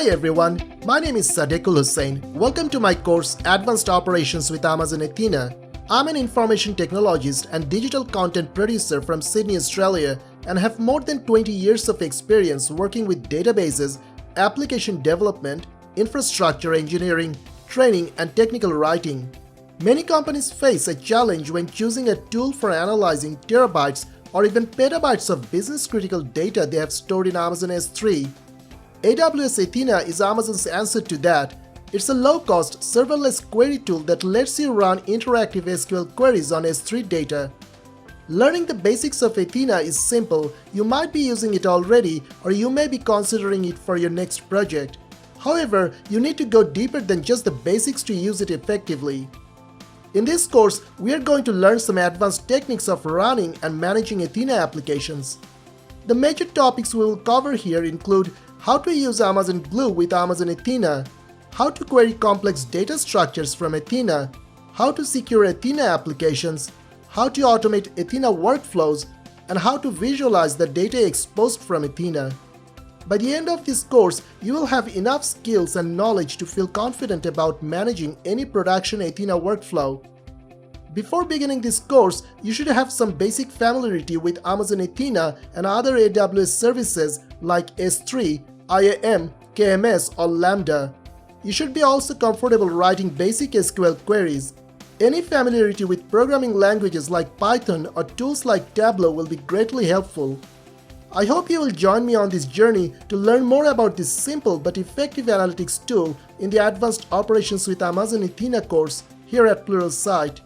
Hi everyone, my name is Sadekul Hussain. Welcome to my course Advanced Operations with Amazon Athena. I'm an information technologist and digital content producer from Sydney, Australia, and have more than 20 years of experience working with databases, application development, infrastructure engineering, training, and technical writing. Many companies face a challenge when choosing a tool for analyzing terabytes or even petabytes of business-critical data they have stored in Amazon S3. AWS Athena is Amazon's answer to that. It's a low-cost, serverless query tool that lets you run interactive SQL queries on S3 data. Learning the basics of Athena is simple. You might be using it already, or you may be considering it for your next project. However, you need to go deeper than just the basics to use it effectively. In this course, we are going to learn some advanced techniques of running and managing Athena applications. The major topics we will cover here include how to use Amazon Glue with Amazon Athena, how to query complex data structures from Athena, how to secure Athena applications, how to automate Athena workflows, and how to visualize the data exposed from Athena. By the end of this course, you will have enough skills and knowledge to feel confident about managing any production Athena workflow. Before beginning this course, you should have some basic familiarity with Amazon Athena and other AWS services like S3, IAM, KMS, or Lambda. You should be also comfortable writing basic SQL queries. Any familiarity with programming languages like Python or tools like Tableau will be greatly helpful. I hope you will join me on this journey to learn more about this simple but effective analytics tool in the Advanced Operations with Amazon Athena course here at Pluralsight.